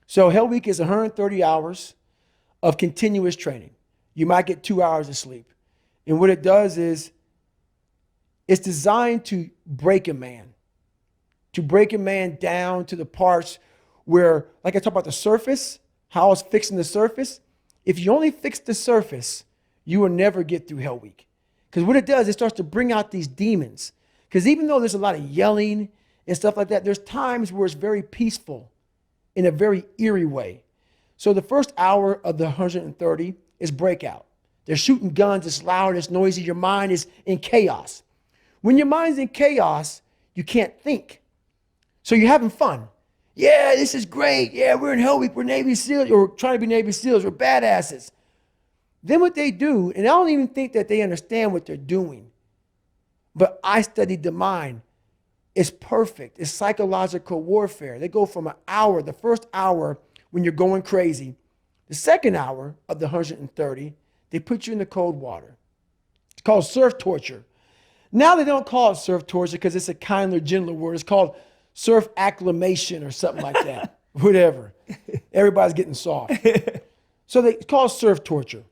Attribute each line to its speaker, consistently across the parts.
Speaker 1: So Hell Week is 130 hours of continuous training. You might get 2 hours of sleep. And what it does is it's designed to break a man down to the parts where, like I talked about the surface, how I was fixing the surface. If you only fix the surface, you will never get through Hell Week. Because what it does, it starts to bring out these demons. Because even though there's a lot of yelling and stuff like that, there's times where it's very peaceful in a very eerie way. So the first hour of the 130 is breakout. They're shooting guns, it's loud, it's noisy, your mind is in chaos. When your mind's in chaos, you can't think. So you're having fun. Yeah, this is great. Yeah, we're in Hell Week, we're Navy SEALs, or trying to be Navy SEALs, we're badasses. Then what they do, and I don't even think that they understand what they're doing, but I studied the mind. It's perfect. It's psychological warfare. They go from an hour, the first hour when you're going crazy, the second hour of the 130, they put you in the cold water. It's called surf torture. Now they don't call it surf torture because it's a kinder, gentler word. It's called surf acclimation or something like that. Whatever. Everybody's getting soft. So they call it surf torture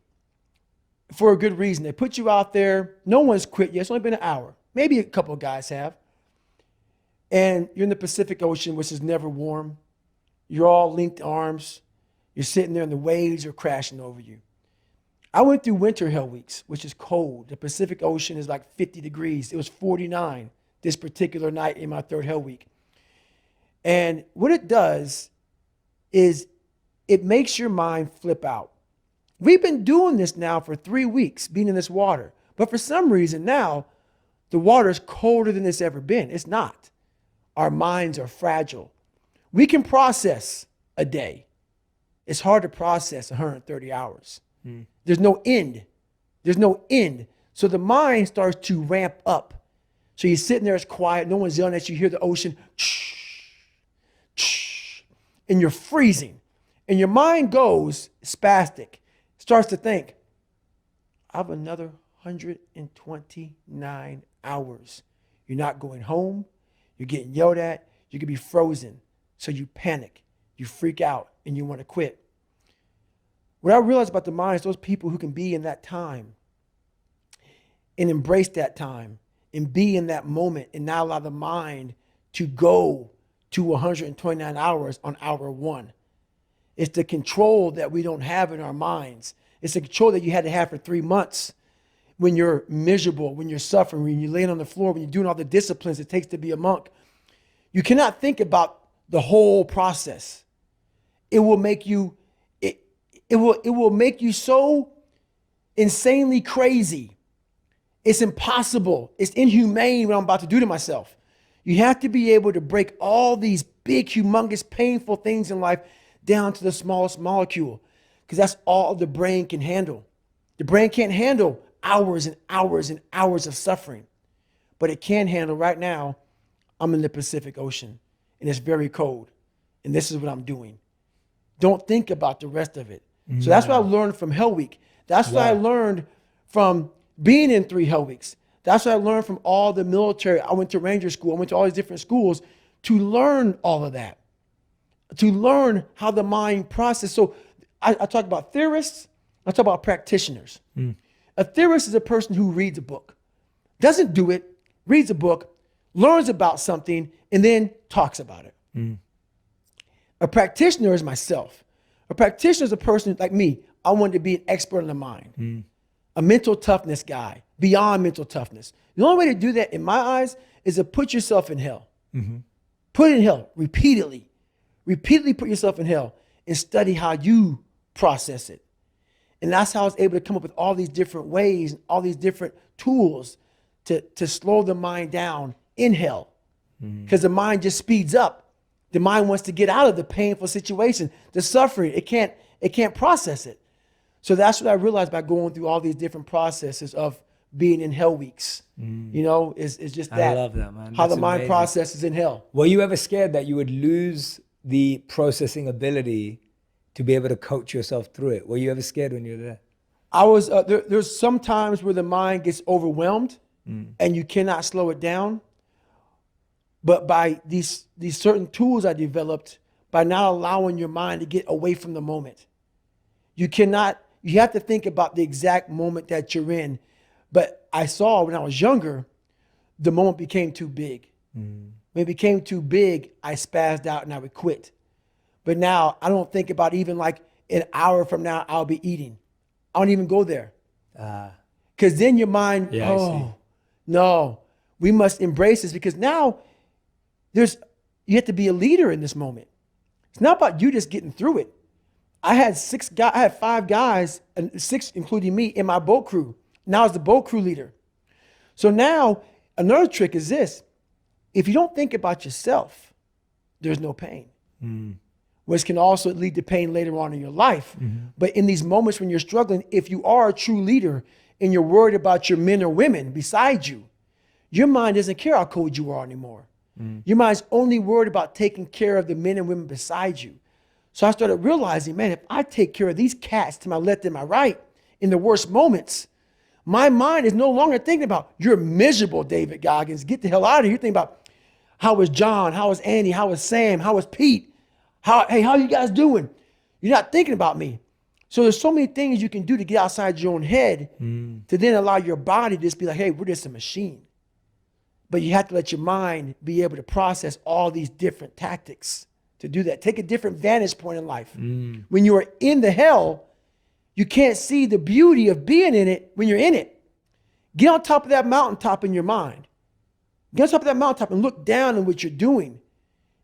Speaker 1: for a good reason. They put you out there. No one's quit yet. It's only been an hour. Maybe a couple of guys have. And you're in the Pacific Ocean, which is never warm. You're all linked arms. You're sitting there and the waves are crashing over you. I went through winter Hell Weeks, which is cold. The Pacific Ocean is like 50 degrees. It was 49 this particular night in my third Hell Week. And what it does is it makes your mind flip out. We've been doing this now for 3 weeks, being in this water. But for some reason now, the water is colder than it's ever been. It's not. Our minds are fragile. We can process a day. It's hard to process 130 hours. There's no end. There's no end. So the mind starts to ramp up. So you're sitting there, it's quiet, no one's yelling at you, you hear the ocean, and you're freezing. And your mind goes spastic, starts to think, I have another 129 hours. You're not going home, you're getting yelled at, you could be frozen. So you panic, you freak out, and you want to quit. What I realized about the mind is those people who can be in that time and embrace that time and be in that moment and not allow the mind to go to 129 hours on hour one. It's the control that we don't have in our minds. It's the control that you had to have for 3 months when you're miserable, when you're suffering, when you're laying on the floor, when you're doing all the disciplines it takes to be a monk. You cannot think about the whole process. It will make you It will make you so insanely crazy. It's impossible. It's inhumane what I'm about to do to myself. You have to be able to break all these big, humongous, painful things in life down to the smallest molecule, because that's all the brain can handle. The brain can't handle hours and hours and hours of suffering, but it can handle right now. I'm in the Pacific Ocean and it's very cold, and this is what I'm doing. Don't think about the rest of it. So that's what I learned from Hell Week. That's what I learned from being in 3 Hell Weeks. That's what I learned from all the military. I went to Ranger School. I went to all these different schools to learn all of that, to learn how the mind processes. So I talk about theorists. I talk about practitioners. A theorist is a person who reads a book, doesn't do it, reads a book, learns about something, and then talks about it. A practitioner is myself. A practitioner is a person like me. I wanted to be an expert in the mind, a mental toughness guy, beyond mental toughness. The only way to do that, in my eyes, is to put yourself in hell. Put it in hell repeatedly. Repeatedly put yourself in hell and study how you process it. And that's how I was able to come up with all these different ways, all these different tools to slow the mind down in hell. Because the mind just speeds up. The mind wants to get out of the painful situation, the suffering. It can't process it. So that's what I realized by going through all these different processes of being in Hell Weeks. You know, is just that.
Speaker 2: I love that, man.
Speaker 1: How
Speaker 2: That's
Speaker 1: the mind
Speaker 2: amazing.
Speaker 1: processes in hell.
Speaker 2: Were you ever scared that you would lose the processing ability to be able to coach yourself through it? Were you ever scared when you were there?
Speaker 1: I was there's some times where the mind gets overwhelmed and you cannot slow it down. But by these certain tools I developed, by not allowing your mind to get away from the moment. You have to think about the exact moment that you're in. But I saw when I was younger, the moment became too big. When it became too big, I spazzed out and I would quit. But now I don't think about even like an hour from now, I'll be eating. I don't even go there. Because then your mind, no, we must embrace this, because now you have to be a leader in this moment. It's not about you just getting through it. I had 5 guys, and 6 including me, in my boat crew. Now I was the boat crew leader. So now another trick is this: if you don't think about yourself, there's no pain. Which can also lead to pain later on in your life. But in these moments when you're struggling, if you are a true leader and you're worried about your men or women beside you, your mind doesn't care how cold you are anymore. Your mind's only worried about taking care of the men and women beside you. So I started realizing, man, if I take care of these cats to my left and my right in the worst moments, my mind is no longer thinking about, you're miserable, David Goggins, get the hell out of here. You're thinking about, how was John? How was Andy? How was Sam? How was Pete? Hey, how you guys doing? You're not thinking about me. So there's so many things you can do to get outside your own head to then allow your body to just be like, hey, we're just a machine. But you have to let your mind be able to process all these different tactics to do that. Take a different vantage point in life. When you are in the hell, you can't see the beauty of being in it when you're in it. Get on top of that mountaintop in your mind. Get on top of that mountaintop and look down on what you're doing.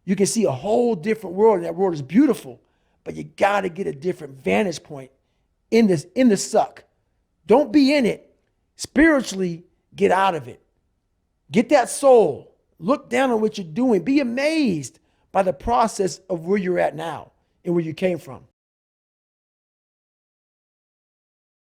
Speaker 1: You can see a whole different world, and that world is beautiful, but you got to get a different vantage point in the suck. Don't be in it. Spiritually, get out of it. Get that soul. Look down on what you're doing. Be amazed by the process of where you're at now and where you came from.